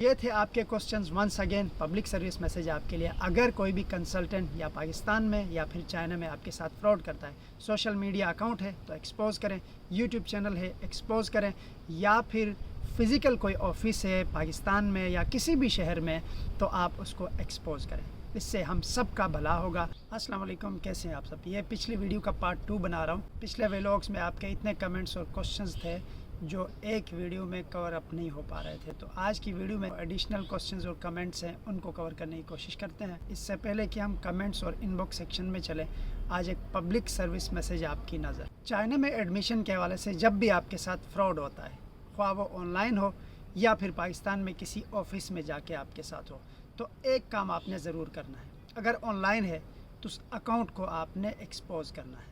ये थे आपके questions. Once again public service message आपके लिए। अगर कोई भी कंसल्टेंट या पाकिस्तान में या फिर चाइना में आपके साथ फ्रॉड करता है, सोशल मीडिया अकाउंट है तो एक्सपोज करें, यूट्यूब चैनल है एक्सपोज करें, या फिर फ़िज़िकल कोई ऑफिस है पाकिस्तान में या किसी भी शहर में तो आप उसको एक्सपोज करें। इससे हम सब का भला होगा। अस्सलाम वालेकुम, कैसे हैं आप सब। ये पिछली वीडियो का पार्ट 2 बना रहा हूँ। पिछले व्लॉग्स में आपके इतने कमेंट्स और क्वेश्चंस थे जो एक वीडियो में कवर अप नहीं हो पा रहे थे, तो आज की वीडियो में एडिशनल क्वेश्चंस और कमेंट्स हैं, उनको कवर करने की कोशिश करते हैं। इससे पहले कि हम कमेंट्स और इनबॉक्स सेक्शन में चलें, आज एक पब्लिक सर्विस मैसेज आपकी नज़र। चाइना में एडमिशन के हवाले से जब भी आपके साथ फ्रॉड होता है, ख्वाह वो ऑनलाइन हो या फिर पाकिस्तान में किसी ऑफिस में जाके आपके साथ हो, तो एक काम आपने ज़रूर करना है। अगर ऑनलाइन है तो उस अकाउंट को आपने एक्सपोज करना है।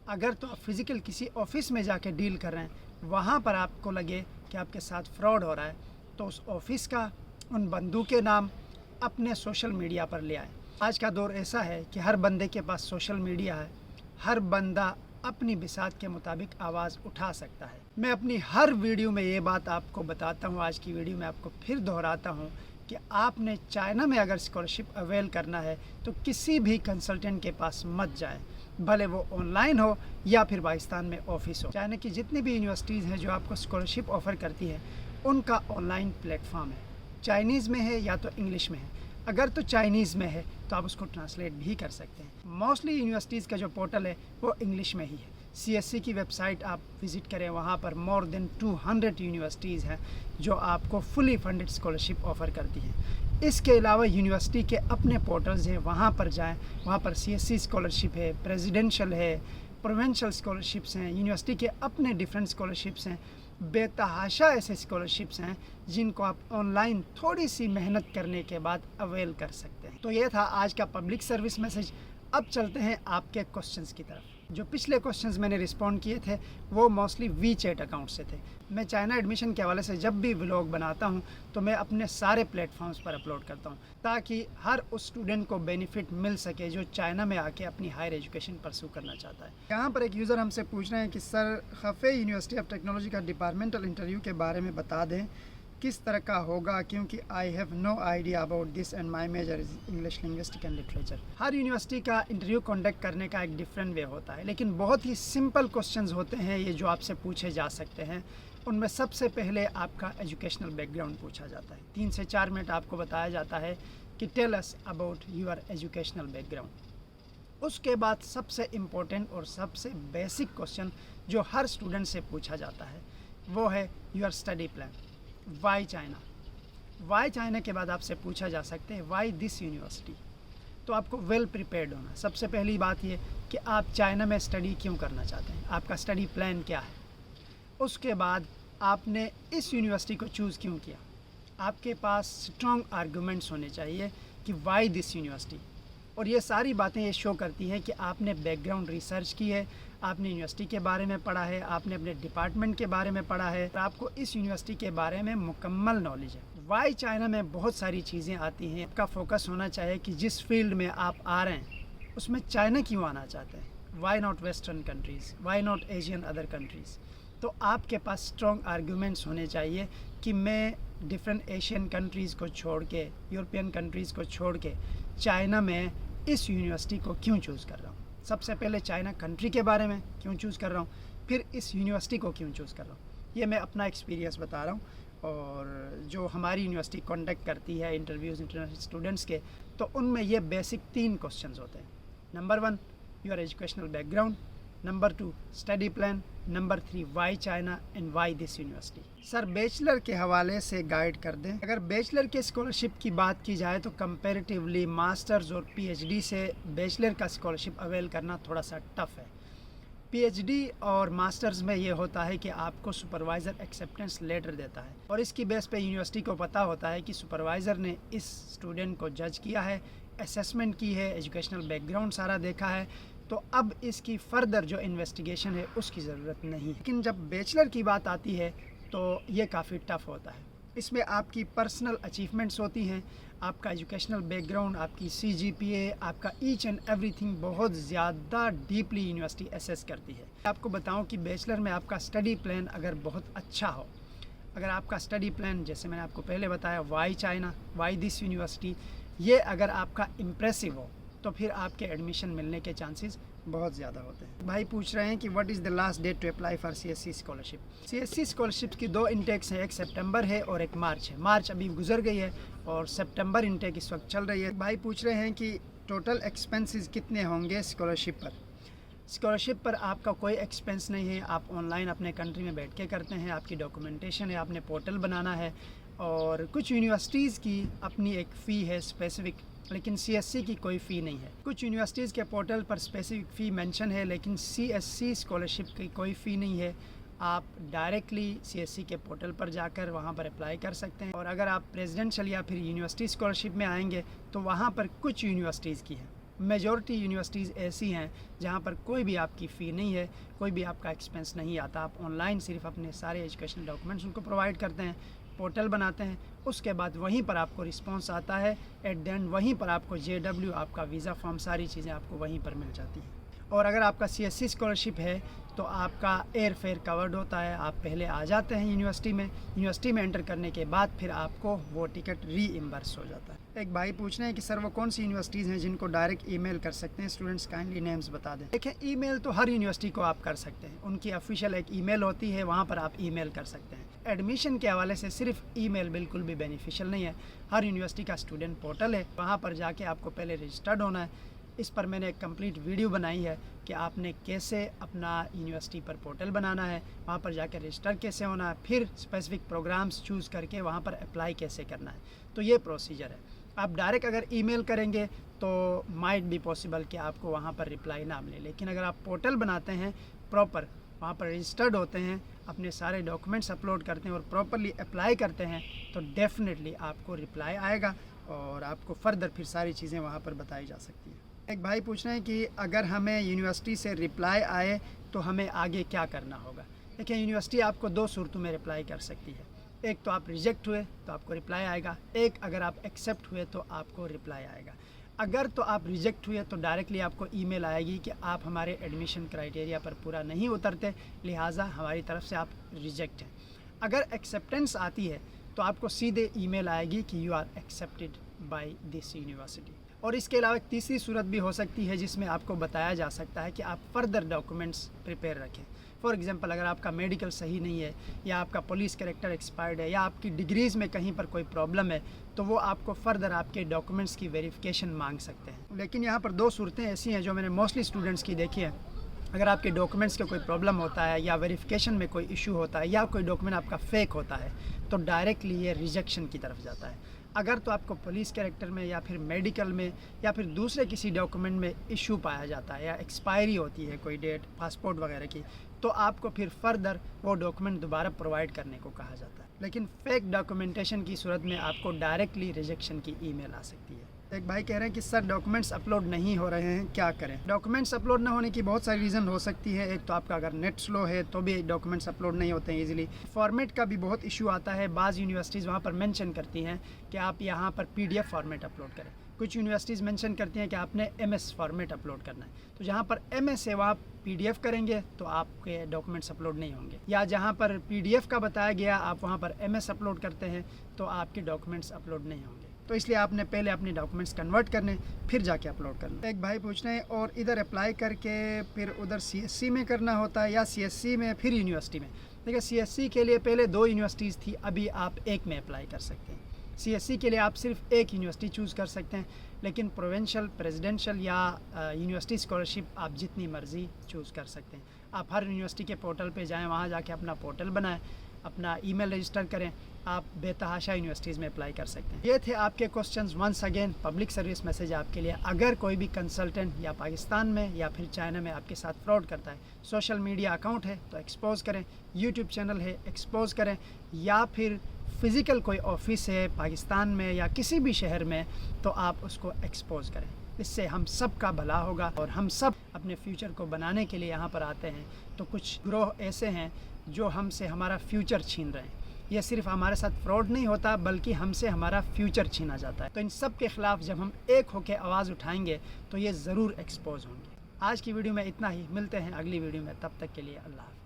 अगर तो आप फिज़िकल किसी ऑफिस में जाके डील कर रहे हैं, वहाँ पर आपको लगे कि आपके साथ फ्रॉड हो रहा है, तो उस ऑफिस का, उन बंदों के नाम अपने सोशल मीडिया पर ले आए। आज का दौर ऐसा है कि हर बंदे के पास सोशल मीडिया है, हर बंदा अपनी बिसात के मुताबिक आवाज़ उठा सकता है। मैं अपनी हर वीडियो में ये बात आपको बताता हूँ, आज की वीडियो में आपको फिर दोहराता हूँ कि आपने चाइना में अगर स्कॉलरशिप अवेल करना है तो किसी भी कंसल्टेंट के पास मत जाएं, भले वो ऑनलाइन हो या फिर पाकिस्तान में ऑफिस हो। चाइना की जितनी भी यूनिवर्सिटीज़ हैं जो आपको स्कॉलरशिप ऑफ़र करती हैं, उनका ऑनलाइन प्लेटफॉर्म है, चाइनीज़ में है या तो इंग्लिश में है। अगर तो चाइनीज़ में है तो आप उसको ट्रांसलेट भी कर सकते हैं। मोस्टली यूनिवर्सिटीज़ का जो पोर्टल है वो इंग्लिश में ही है। CSC की वेबसाइट आप विज़िट करें, वहाँ पर मोर देन 200 यूनिवर्सिटीज़ हैं जो आपको फुली फंडेड स्कॉलरशिप ऑफ़र करती हैं। इसके अलावा यूनिवर्सिटी के अपने पोर्टल्स हैं, वहाँ पर जाएं, वहाँ पर CSC स्कॉलरशिप है, प्रेसिडेंशियल है, प्रोविंशियल स्कॉलरशिप्स हैं, यूनिवर्सिटी के अपने डिफरेंट स्कॉलरशिप्स हैं। बेतहाशा ऐसे स्कॉलरशिप्स हैं जिनको आप ऑनलाइन थोड़ी सी मेहनत करने के बाद अवेल कर सकते हैं। तो ये था आज का पब्लिक सर्विस मैसेज। अब चलते हैं आपके क्वेश्चंस की तरफ। जो पिछले क्वेश्चंस मैंने रिस्पॉन्ड किए थे वो मोस्टली WeChat अकाउंट से थे। मैं चाइना एडमिशन के हवाले से जब भी व्लॉग बनाता हूं तो मैं अपने सारे प्लेटफॉर्म्स पर अपलोड करता हूं, ताकि हर उस स्टूडेंट को बेनिफिट मिल सके जो चाइना में आके अपनी हायर एजुकेशन परस्यू करना चाहता है। यहाँ पर एक यूज़र हमसे पूछ रहे हैं कि सर, खफे यूनिवर्सिटी ऑफ टेक्नोलॉजी का डिपार्टमेंटल इंटरव्यू के बारे में बता दें, किस तरह का होगा, क्योंकि I have no idea about this and my major is English linguistic and literature. हर यूनिवर्सिटी का इंटरव्यू कंडक्ट करने का एक डिफरेंट वे होता है, लेकिन बहुत ही सिंपल क्वेश्चंस होते हैं ये जो आपसे पूछे जा सकते हैं। उनमें सबसे पहले आपका एजुकेशनल बैकग्राउंड पूछा जाता है। 3 से 4 मिनट आपको बताया जाता है कि tell us about your educational background. उसके बाद सबसे इम्पोर्टेंट और सबसे बेसिक क्वेश्चन जो हर स्टूडेंट से पूछा जाता है वो है your study plan. Why China. Why China के बाद आपसे पूछा जा सकते हैं वाई दिस यूनिवर्सिटी। तो आपको वेल प्रिपेयर्ड होना। सबसे पहली बात ये कि आप चाइना में स्टडी क्यों करना चाहते हैं, आपका स्टडी प्लान क्या है। उसके बाद आपने इस यूनिवर्सिटी को चूज़ क्यों किया। आपके पास स्ट्रॉन्ग आर्गूमेंट्स होने चाहिए कि वाई दिस यूनिवर्सिटी। और ये सारी बातें ये शो करती हैं कि आपने बैकग्राउंड रिसर्च की है, आपने यूनिवर्सिटी के बारे में पढ़ा है, आपने अपने डिपार्टमेंट के बारे में पढ़ा है, और आपको इस यूनिवर्सिटी के बारे में मुकम्मल नॉलेज है। वाई चाइना में बहुत सारी चीज़ें आती हैं। आपका फोकस होना चाहिए कि जिस फील्ड में आप आ रहे हैं उसमें चाइना क्यों आना चाहते हैं। Why not western countries, why not Asian other countries. तो आपके पास स्ट्रॉन्ग आर्गूमेंट्स होने चाहिए कि मैं डिफरेंट एशियन कंट्रीज़ को छोड़ के, यूरोपियन कंट्रीज़ को छोड़ के चाइना में इस यूनिवर्सिटी को क्यों चूज़ कर रहा हूँ। सबसे पहले चाइना कंट्री के बारे में क्यों चूज़ कर रहा हूँ, फिर इस यूनिवर्सिटी को क्यों चूज़ कर रहा हूँ। ये मैं अपना एक्सपीरियंस बता रहा हूँ, और जो हमारी यूनिवर्सिटी कंडक्ट करती है इंटरव्यूज़ इंटरनेशनल स्टूडेंट्स के, तो उनमें ये बेसिक 3 क्वेश्चंस होते हैं। Number 1 your educational background, number 2 study plan, number 3 why China and why this university. Sir, bachelor के हवाले से गाइड कर दें। अगर बैचलर के स्कॉलरशिप की बात की जाए तो कंपैरेटिवली मास्टर्स और PhD से बैचलर का स्कॉलरशिप अवेल करना थोड़ा सा टफ है। PhD और मास्टर्स में ये होता है कि आपको सुपरवाइज़र एक्सेप्टेंस लेटर देता है, और इसकी बेस पे यूनिवर्सिटी को पता होता है कि सुपरवाइज़र ने इस स्टूडेंट को जज किया है, असेसमेंट की है, एजुकेशनल बैकग्राउंड सारा देखा है, तो अब इसकी फ़र्दर जो इन्वेस्टिगेशन है उसकी ज़रूरत नहीं। लेकिन जब बैचलर की बात आती है तो ये काफ़ी टफ़ होता है। इसमें आपकी पर्सनल अचीवमेंट्स होती हैं, आपका एजुकेशनल बैकग्राउंड, आपकी CGPA, आपका ईच एंड एवरीथिंग बहुत ज़्यादा डीपली यूनिवर्सिटी असेस करती है। आपको बताऊं कि बैचलर में आपका स्टडी प्लान अगर बहुत अच्छा हो, अगर आपका स्टडी प्लान, जैसे मैंने आपको पहले बताया, why China, why this university, ये अगर आपका इम्प्रेसिव हो तो फिर आपके एडमिशन मिलने के चांसेस बहुत ज़्यादा होते हैं। भाई पूछ रहे हैं कि what is the last date to apply for CSC scholarship. CSC scholarship की 2 इंटेक्स हैं, एक सितंबर है और एक मार्च है। मार्च अभी गुजर गई है और सितंबर इंटेक इस वक्त चल रही है। भाई पूछ रहे हैं कि टोटल एक्सपेंसेस कितने होंगे स्कॉलरशिप पर। स्कॉलरशिप पर आपका कोई एक्सपेंस नहीं है, आप ऑनलाइन अपने कंट्री में बैठ के करते हैं, आपकी डॉक्यूमेंटेशन है, आपने पोर्टल बनाना है। और कुछ यूनिवर्सिटीज़ की अपनी एक फ़ी है स्पेसिफ़िक, लेकिन CSC की कोई फ़ी नहीं है। कुछ यूनिवर्सिटीज़ के पोर्टल पर स्पेसिफ़िक फ़ी मेंशन है, लेकिन CSC स्कॉलरशिप की कोई फ़ी नहीं है। आप डायरेक्टली CSC के पोर्टल पर जाकर वहाँ पर अप्लाई कर सकते हैं। और अगर आप प्रेसिडेंशियल या फिर यूनिवर्सिटी स्कॉलरशिप में आएंगे तो वहाँ पर कुछ यूनिवर्सिटीज़ की है। मेजॉरिटी यूनिवर्सिटीज़ ऐसी हैं जहाँ पर कोई भी आपकी फ़ी नहीं है, कोई भी आपका एक्सपेंस नहीं आता। आप ऑनलाइन सिर्फ अपने सारे एजुकेशनल डॉक्यूमेंट्स उनको प्रोवाइड करते हैं, पोर्टल बनाते हैं, उसके बाद वहीं पर आपको रिस्पांस आता है। एट द एंड वहीं पर आपको JW, आपका वीज़ा फॉर्म, सारी चीज़ें आपको वहीं पर मिल जाती हैं। और अगर आपका CSC स्कॉलरशिप है तो आपका एयर फेयर कवर्ड होता है। आप पहले आ जाते हैं यूनिवर्सिटी में एंटर करने के बाद फिर आपको वो टिकट रीइम्बर्स हो जाता है। एक भाई पूछ रहे हैं कि सर वो कौन सी यूनिवर्सिटीज़ हैं जिनको डायरेक्ट ईमेल कर सकते हैं, स्टूडेंट्स काइंडली नेम्स बता दें। देखें, ईमेल तो हर यूनिवर्सिटी को आप कर सकते हैं, उनकी ऑफिशियल एक ईमेल होती है, वहाँ पर आप ईमेल कर सकते हैं। एडमिशन के हवाले से सिर्फ ईमेल बिल्कुल भी बेनिफिशियल नहीं है। हर यूनिवर्सिटी का स्टूडेंट पोर्टल है, वहाँ पर जाके आपको पहले रजिस्टर्ड होना है। इस पर मैंने एक कंप्लीट वीडियो बनाई है कि आपने कैसे अपना यूनिवर्सिटी पर पोर्टल बनाना है, वहाँ पर जाकर रजिस्टर कैसे होना है, फिर स्पेसिफिक प्रोग्राम्स चूज़ करके वहाँ पर अप्लाई कैसे करना है। तो ये प्रोसीजर है। आप डायरेक्ट अगर ईमेल करेंगे तो माइट बी पॉसिबल कि आपको वहाँ पर रिप्लाई ना मिले, लेकिन अगर आप पोर्टल बनाते हैं प्रॉपर, वहाँ पर रजिस्टर्ड होते हैं, अपने सारे डॉक्यूमेंट्स अपलोड करते हैं और प्रॉपरली अप्लाई करते हैं तो डेफिनेटली आपको रिप्लाई आएगा और आपको फ़र्दर फिर सारी चीज़ें वहाँ पर बताई जा सकती हैं। एक भाई पूछ रहे हैं कि अगर हमें यूनिवर्सिटी से रिप्लाई आए तो हमें आगे क्या करना होगा। देखिए, यूनिवर्सिटी आपको 2 सूरतों में रिप्लाई कर सकती है। एक तो आप रिजेक्ट हुए तो आपको रिप्लाई आएगा, एक अगर आप एक्सेप्ट हुए तो आपको रिप्लाई आएगा। अगर तो आप रिजेक्ट हुए तो डायरेक्टली आपको ईमेल आएगी कि आप हमारे एडमिशन क्राइटेरिया पर पूरा नहीं उतरते, लिहाजा हमारी तरफ से आप रिजेक्ट हैं। अगर एक्सेप्टेंस आती है तो आपको सीधे ईमेल आएगी कि you are accepted by this university. और इसके अलावा एक तीसरी सूरत भी हो सकती है जिसमें आपको बताया जा सकता है कि आप फर्दर डॉक्यूमेंट्स प्रिपेयर रखें। फॉर एग्जांपल, अगर आपका मेडिकल सही नहीं है या आपका पुलिस कैरेक्टर एक्सपायर्ड है या आपकी डिग्रीज़ में कहीं पर कोई प्रॉब्लम है तो वो आपको फर्दर आपके डॉक्यूमेंट्स की वेरिफिकेशन मांग सकते हैं। लेकिन यहाँ पर 2 सूरतें ऐसी हैं जो मैंने मोस्टली स्टूडेंट्स की देखी है। अगर आपके डॉक्यूमेंट्स का कोई प्रॉब्लम होता है या वेरिफिकेशन में कोई इशू होता है या कोई डॉक्यूमेंट आपका फेक होता है तो डायरेक्टली ये रिजेक्शन की तरफ जाता है। अगर तो आपको पुलिस कैरेक्टर में या फिर मेडिकल में या फिर दूसरे किसी डॉक्यूमेंट में इशू पाया जाता है या एक्सपायरी होती है कोई डेट पासपोर्ट वगैरह की, तो आपको फिर फर्दर वो डॉक्यूमेंट दोबारा प्रोवाइड करने को कहा जाता है। लेकिन फेक डॉक्यूमेंटेशन की सूरत में आपको डायरेक्टली रिजेक्शन की ईमेल आ सकती है। एक भाई कह रहे हैं कि सर डॉक्यूमेंट्स अपलोड नहीं हो रहे हैं, क्या करें। डॉक्यूमेंट्स अपलोड ना होने की बहुत सारी रीज़न हो सकती है। एक तो आपका अगर नेट स्लो है तो भी डॉक्यूमेंट्स अपलोड नहीं होते हैं ईजिली। फॉर्मेट का भी बहुत इशू आता है। बाज़ यूनिवर्सिटीज़ वहाँ पर मेंशन करती हैं कि आप यहाँ पर PDF फॉर्मेट अपलोड करें। कुछ यूनिवर्सिटीज़ मेंशन करती हैं कि आपने MS फॉर्मेट अपलोड करना है। तो जहाँ पर MS है वहाँ PDF करेंगे तो आपके डॉक्यूमेंट्स अपलोड नहीं होंगे, या जहाँ पर PDF का बताया गया आप वहाँ पर MS अपलोड करते हैं तो आपके डॉक्यूमेंट्स अपलोड नहीं होंगे। तो इसलिए आपने पहले अपने डॉक्यूमेंट्स कन्वर्ट करने फिर जाके अपलोड करना। एक भाई पूछ रहे हैं और इधर अप्लाई करके फिर उधर CSC में करना होता है या CSC में फिर यूनिवर्सिटी में। देखिए, CSC के लिए पहले 2 यूनिवर्सिटीज़ थी, अभी आप एक में अप्लाई कर सकते हैं। CSC के लिए आप सिर्फ एक यूनिवर्सिटी चूज़ कर सकते हैं, लेकिन प्रोविंशियल, प्रेसिडेंशियल या यूनिवर्सिटी स्कॉलरशिप आप जितनी मर्ज़ी चूज़ कर सकते हैं। आप हर यूनिवर्सिटी के पोर्टल पे जाएं, वहाँ जाके अपना पोर्टल बनाएं, अपना ईमेल रजिस्टर करें, आप बेतहाशा यूनिवर्सिटीज़ में अप्लाई कर सकते हैं। ये थे आपके questions. Once again public service message आपके लिए। अगर कोई भी कंसल्टेंट या पाकिस्तान में या फिर चाइना में आपके साथ फ्रॉड करता है, सोशल मीडिया अकाउंट है तो एक्सपोज करें, यूट्यूब चैनल है एक्सपोज करें, या फिर फ़िज़िकल कोई ऑफिस है पाकिस्तान में या किसी भी शहर में तो आप उसको एक्सपोज करें। इससे हम सब का भला होगा और हम सब अपने फ्यूचर को बनाने के लिए यहाँ पर आते हैं। तो कुछ ग्रोह ऐसे हैं जो हमसे हमारा फ्यूचर छीन रहे हैं। ये सिर्फ हमारे साथ फ्रॉड नहीं होता बल्कि हमसे हमारा फ्यूचर छीना जाता है। तो इन सब के ख़िलाफ़ जब हम एक होकर आवाज़ उठाएंगे तो ये ज़रूर एक्सपोज होंगे। आज की वीडियो में इतना ही। मिलते हैं अगली वीडियो में, तब तक के लिए अल्लाह हाफ़िज़।